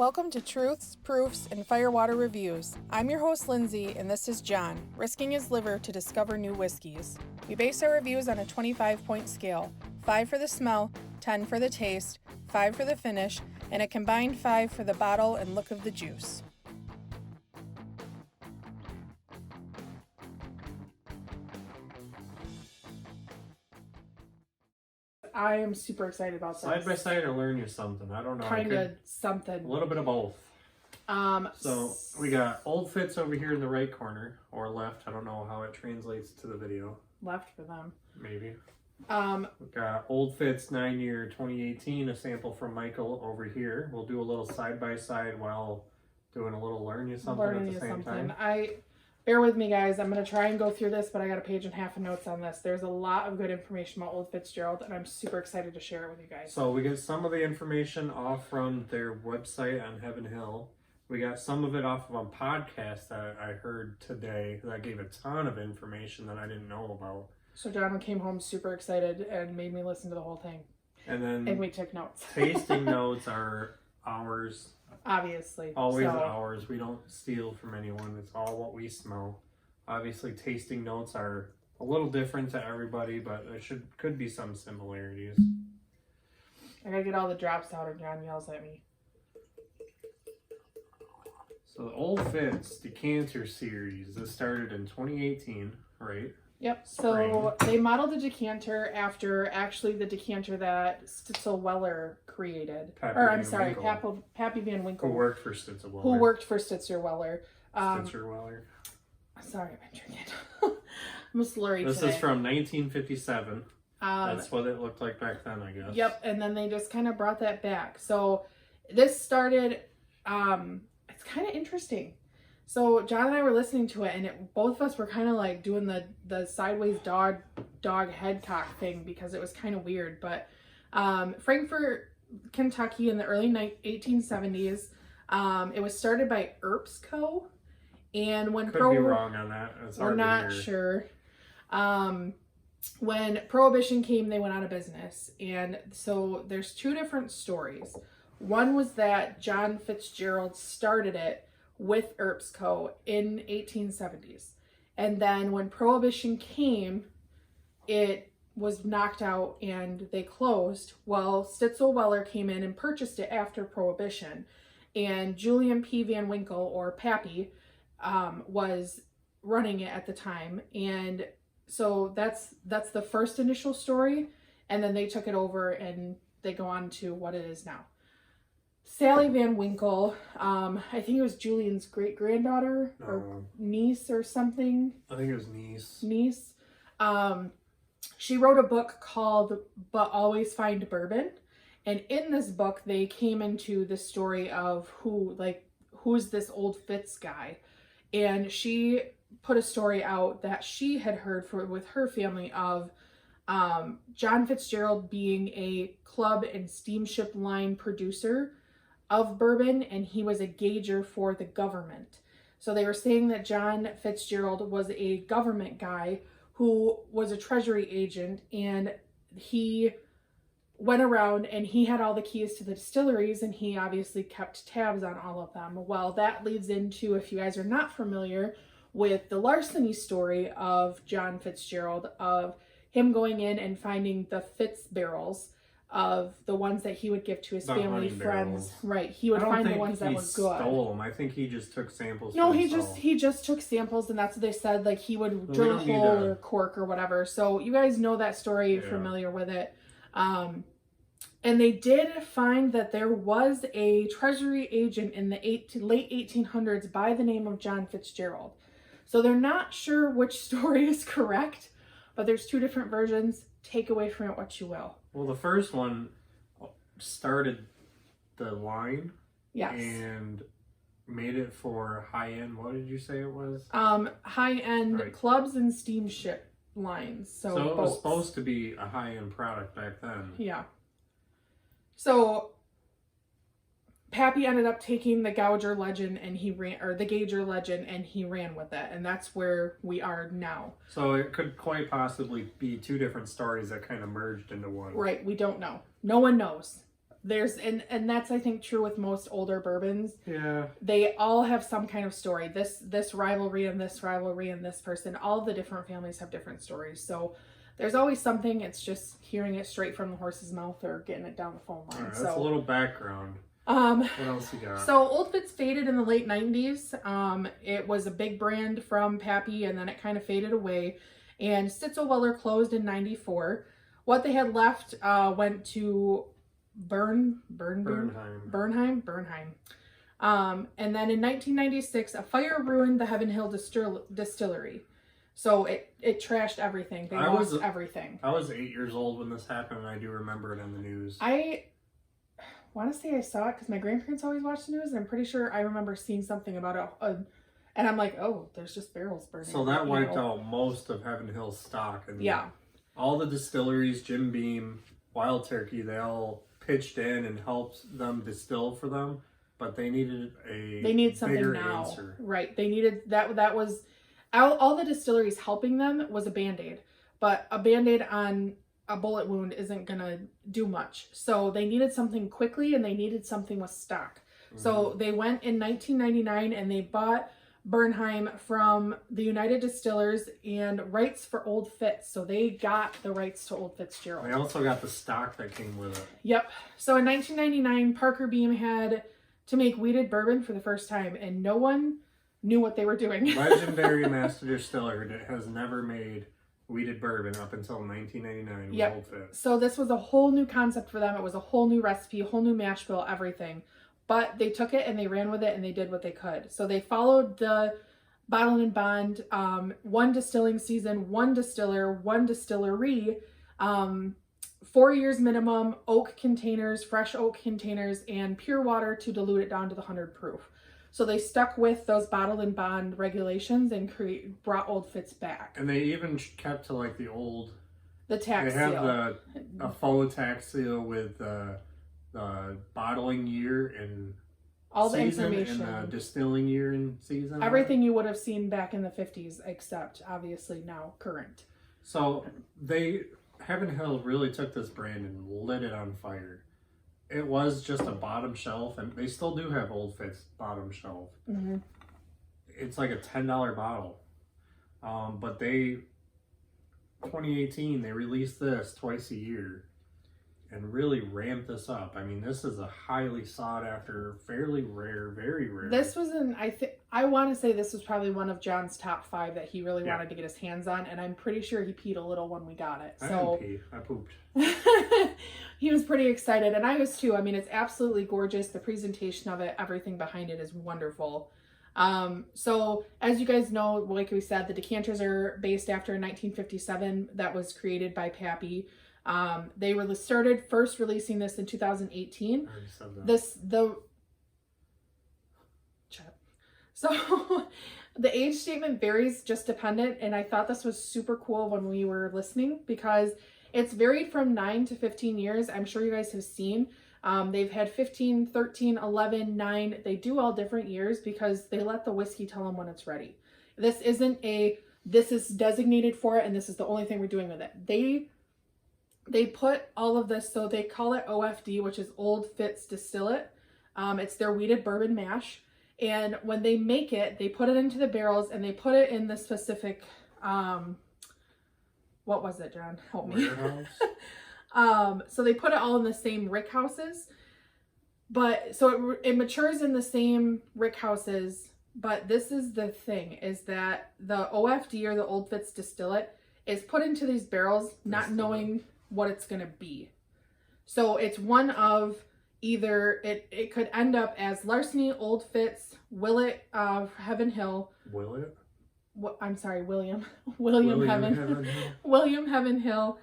Welcome to Truths, Proofs, and Firewater Reviews. I'm your host, Lindsay, and this is John, risking his liver to discover new whiskeys. We base our reviews on a 25-point scale, 5 for the smell, 10 for the taste, 5 for the finish, and a combined 5 for the bottle and look of the juice. I am super excited about this. Side by side or learn you something. I don't know. Kind of something. A little bit of both. So we got Old Fitz over here in the right corner, or left. I don't know how it translates to the video. Left for them. Maybe. We got Old Fitz 9-year 2018, a sample from Michael over here. We'll do a little side by side while doing a little learn you something at the same time. Bear with me, guys. I'm going to try and go through this, but I got a page and a half of notes on this. There's a lot of good information about Old Fitzgerald, and I'm super excited to share it with you guys. So we get some of the information off from their website on Heaven Hill. We got some of it off of a podcast that I heard today that gave a ton of information that I didn't know about. So John came home super excited and made me listen to the whole thing. And we took notes. Tasting notes are ours. Obviously. Always ours. We don't steal from anyone. It's all what we smell. Obviously, tasting notes are a little different to everybody, but there could be some similarities. I gotta get all the drops out or John yells at me. So the Old Fitz Decanter Series, this started in 2018, right? Yep. So they modeled the decanter after actually the decanter that Stitzel Weller created. Pappy Van Winkle. Who worked for Stitzel Weller. Who worked for Stitzer Weller. Stitzer Weller. Sorry, I've been drinking. I'm a slurry This today. is from 1957. That's what it looked like back then, I guess. Yep, and then they just kind of brought that back. So this started, it's kind of interesting. So John and I were listening to it, and both of us were kind of like doing the sideways dog head cock thing because it was kind of weird. But Frankfort, Kentucky, in the early 1870s, it was started by Earps Co. And when be wrong on that. We're not sure. When Prohibition came, they went out of business, and so there's two different stories. One was that John Fitzgerald started it with Earps Co. in 1870s. And then when Prohibition came, it was knocked out and they closed. Well, Stitzel Weller came in and purchased it after Prohibition. And Julian P. Van Winkle, or Pappy, was running it at the time. And so that's the first initial story. And then they took it over and they go on to what it is now. Sally Van Winkle, I think it was Julian's great-granddaughter or niece or something. I think it was niece. Niece. She wrote a book called But Always Find Bourbon. And in this book, they came into the story of who's this Old Fitz guy. And she put a story out that she had heard with her family of John Fitzgerald being a club and steamship line producer of bourbon, and he was a gauger for the government. So they were saying that John Fitzgerald was a government guy who was a treasury agent, and he went around and he had all the keys to the distilleries, and he obviously kept tabs on all of them. Well, that leads into, if you guys are not familiar with the larceny story of John Fitzgerald, of him going in and finding the Fitz barrels of the ones that he would give to his family, friends. Barrels. Right. He would find the ones that were good. Stole them. I think he just took samples. No, he just took samples, and that's what they said. Like, he would drill a hole or cork or whatever. So you guys know that story, familiar with it. And they did find that there was a treasury agent in the late 1800s by the name of John Fitzgerald. So they're not sure which story is correct, but there's two different versions. Take away from it what you will. Well, the first one started the line. Yes. And made it for high-end, what did you say it was? High-end clubs and steamship lines. So it was supposed to be a high-end product back then. Yeah. So Pappy ended up taking the Gauger legend and the Gauger legend, and he ran with it, and that's where we are now. So it could quite possibly be two different stories that kind of merged into one. Right, we don't know. No one knows. and that's I think true with most older bourbons. Yeah. They all have some kind of story. This rivalry and this rivalry and this person. All the different families have different stories. So there's always something. It's just hearing it straight from the horse's mouth or getting it down the phone line. All right, that's a little background. What else you got? So Old Fitz faded in the late 90s. It was a big brand from Pappy, and then it kind of faded away. And Stitzel-Weller closed in 94. What they had left went to Bernheim. And then in 1996, a fire ruined the Heaven Hill distillery. So it trashed everything. They lost everything. I was 8 years old when this happened, and I do remember it in the news. I want to say I saw it because my grandparents always watched the news, and I'm pretty sure I remember seeing something about it. And I'm like, oh, there's just barrels burning. So that wiped out most of Heaven Hill's stock. And yeah. All the distilleries, Jim Beam, Wild Turkey, they all pitched in and helped them distill for them, but they needed something bigger now. answer. Right. They needed that was all the distilleries helping them was a Band-Aid, but a Band-Aid on a bullet wound isn't gonna do much. So they needed something quickly, and they needed something with stock. Mm-hmm. So they went in 1999 and they bought Bernheim from the United Distillers and rights for Old Fitz. So they got the rights to Old Fitzgerald. They also got the stock that came with it. Yep. So in 1999, Parker Beam had to make wheated bourbon for the first time, and no one knew what they were doing. Legendary master distiller that has never made wheated bourbon up until 1999 with yep. Old Fitz. So this was a whole new concept for them. It was a whole new recipe, a whole new mash bill, everything. But they took it and they ran with it and they did what they could. So they followed the bottle and bond, one distilling season, one distiller, one distillery, 4 years minimum, oak containers, fresh oak containers, and pure water to dilute it down to the 100 proof. So they stuck with those bottled and bond regulations and brought Old Fitz back. And they even kept to like the tax seal. They have a faux tax seal with the bottling year and all the season information, and the distilling year and season. Everything you would have seen back in the 50s, except obviously now current. So Heaven Hill really took this brand and lit it on fire. It was just a bottom shelf, and they still do have Old Fitz bottom shelf. Mm-hmm. It's like a $10 bottle. But 2018, they released this twice a year and really ramped this up. I mean, this is a highly sought after, fairly rare, very rare. This was I want to say this was probably one of John's top 5 that he really wanted to get his hands on, and I'm pretty sure he peed a little when we got it. So I didn't pee. I pooped. He was pretty excited, and I was too. I mean, it's absolutely gorgeous. The presentation of it, everything behind it is wonderful. So as you guys know, like we said, the decanters are based after a 1957 that was created by Pappy. They started first releasing this in 2018. So the age statement varies just dependent, and I thought this was super cool when we were listening because it's varied from 9 to 15 years. I'm sure you guys have seen. They've had 15, 13, 11, 9. They do all different years because they let the whiskey tell them when it's ready. This isn't this is designated for it and this is the only thing we're doing with it. They put all of this, so they call it OFD, which is Old Fitz Distillate. It's their wheated bourbon mash. And when they make it, they put it into the barrels and they put it in the specific, what was it, John? Help me. Warehouse. So they put it all in the same rick houses. But so it matures in the same rick houses. But this is the thing, is that the OFD or the Old Fitz Distillate is put into these barrels not knowing what it's going to be. So it's one of either, it could end up as Larceny, Old Fitz, Willet of Heaven Hill. Willet? I'm sorry, William Heaven Hill. William Heaven Hill.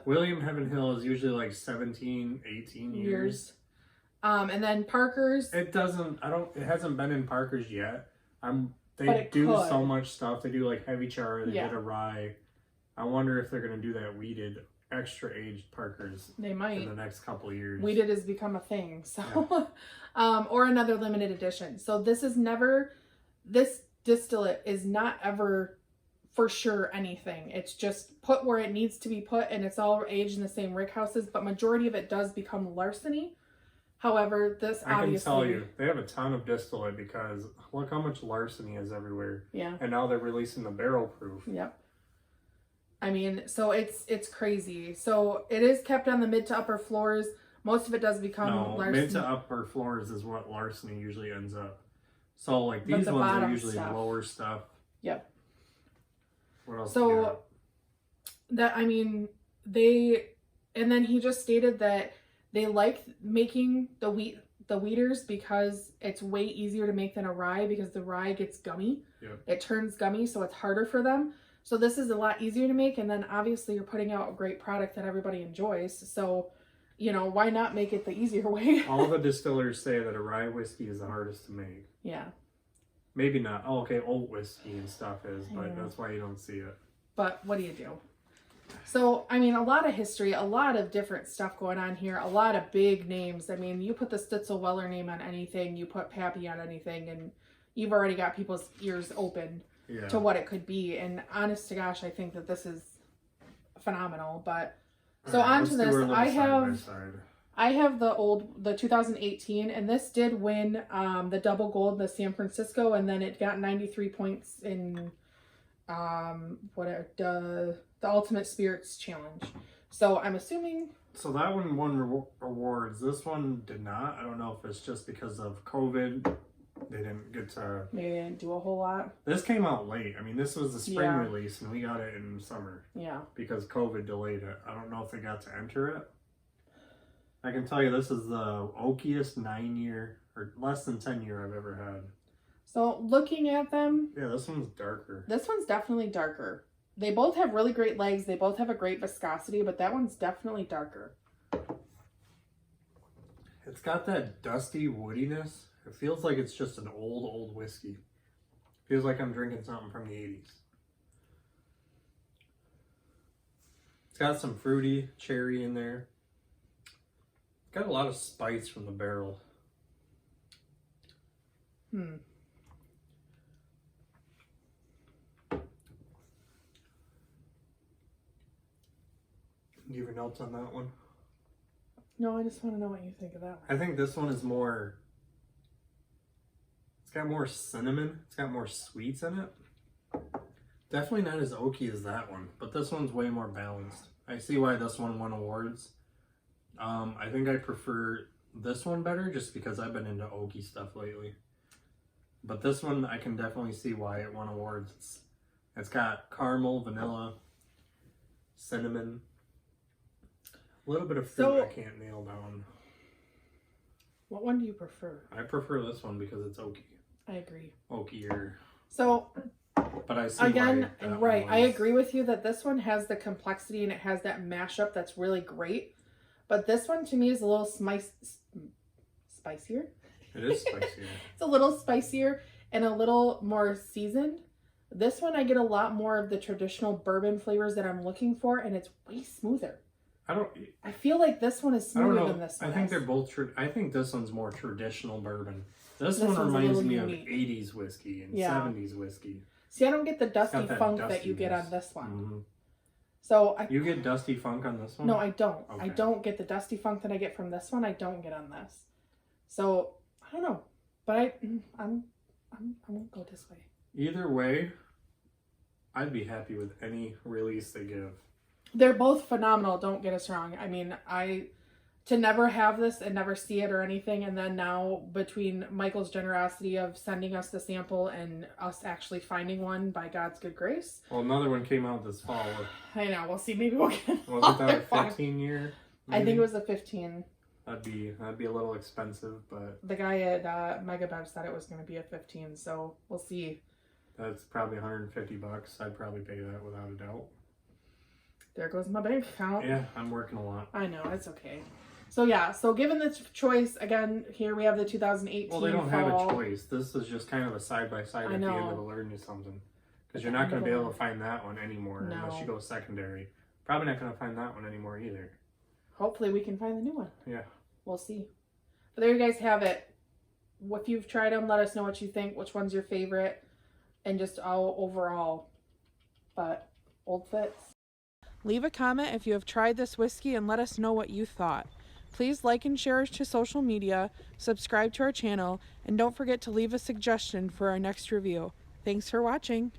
William Heaven Hill is usually like 17, 18 years. And then Parker's. It hasn't been in Parker's yet. They do so much stuff. They do like heavy char, they did a rye. I wonder if they're going to do that weeded, extra aged Parker's. They might. In the next couple of years. Weeded has become a thing. So, or another limited edition. So this distillate is not ever for sure anything. It's just put where it needs to be put, and it's all aged in the same rick houses, but majority of it does become larceny. However, this I obviously... can tell you, they have a ton of distillate because look how much larceny is everywhere. Yeah. And now they're releasing the barrel proof. Yep. I mean, so it's crazy. So it is kept on the mid to upper floors. Most of it does become larceny. Mid to upper floors is what larceny usually ends up. So like these the ones are usually stuff. lower stuff. Yep. What else? So that, I mean, and then he just stated that they like making the wheaters because it's way easier to make than a rye, because the rye gets gummy. Yep. It turns gummy, so it's harder for them. So this is a lot easier to make, and then obviously you're putting out a great product that everybody enjoys. So, you know, why not make it the easier way? All the distillers say that a rye whiskey is the hardest to make. Yeah. Maybe not. Oh, okay, oat whiskey and stuff is, but that's why you don't see it. But what do you do? So, I mean, a lot of history, a lot of different stuff going on here, a lot of big names. I mean, you put the Stitzel-Weller name on anything, you put Pappy on anything, and you've already got people's ears open to what it could be. And honest to gosh, I think that this is phenomenal. But so on to this, I have the 2018, and this did win the double gold, the San Francisco, and then it got 93 points in the Ultimate Spirits Challenge. So I'm assuming. So that one won awards. This one did not. I don't know if it's just because of COVID. They didn't get to. Maybe they didn't do a whole lot. This came out late. I mean, this was the spring release, and we got it in summer. Yeah. Because COVID delayed it. I don't know if they got to enter it. I can tell you this is the oakiest 9-year or less than 10-year I've ever had. So looking at them. Yeah, this one's darker. This one's definitely darker. They both have really great legs. They both have a great viscosity, but that one's definitely darker. It's got that dusty woodiness. It feels like it's just an old whiskey. Feels like I'm drinking something from the 80s. It's got some fruity cherry in there. It's got a lot of spice from the barrel. Do you have your notes on that one? No, I just want to know what you think of that one. I think this one is more... It's got more cinnamon. It's got more sweets in it. Definitely not as oaky as that one, but this one's way more balanced. I see why this one won awards. I think I prefer this one better just because I've been into oaky stuff lately. But this one, I can definitely see why it won awards. It's got caramel, vanilla, cinnamon, a little bit of fruit I can't nail down. What one do you prefer? I prefer this one because it's oaky. I agree. Oakier. So, but I see again, why right, I agree with you that this one has the complexity and it has that mashup that's really great. But this one to me is a little spicier. It is spicier. It's a little spicier and a little more seasoned. This one I get a lot more of the traditional bourbon flavors that I'm looking for, and it's way smoother. I feel like this one is smoother than this one. I think they're both true. I think this one's more traditional bourbon. This one reminds me of 80s whiskey and 70s whiskey. See, I don't get the dusty funk that you get on this one. Mm-hmm. So you get dusty funk on this one? No, I don't. Okay. I don't get the dusty funk that I get from this one. I don't get on this. So I don't know, but I'm gonna go this way. Either way, I'd be happy with any release they give. They're both phenomenal, don't get us wrong. I mean, to never have this and never see it or anything, and then now between Michael's generosity of sending us the sample and us actually finding one by God's good grace. Well, another one came out this fall. I know, we'll see. Maybe we'll get Wasn't that a 15-year? I think it was a 15. That'd be a little expensive, but... The guy at Megabev said it was going to be a 15, so we'll see. That's probably $150. I'd probably pay that without a doubt. There goes my bank account. Yeah, I'm working a lot. I know, it's okay. So yeah, so given the choice, again, here we have the 2018 Well, they don't fall. have a choice. This is just kind of a side-by-side at the end of the Learn You Something. Because you're not going to be able to find that one anymore unless you go secondary. Probably not going to find that one anymore either. Hopefully we can find the new one. Yeah. We'll see. But there you guys have it. If you've tried them, let us know what you think, which one's your favorite, and just all overall. but Old Fitz. Leave a comment if you have tried this whiskey and let us know what you thought. Please like and share us to social media, subscribe to our channel, and don't forget to leave a suggestion for our next review. Thanks for watching.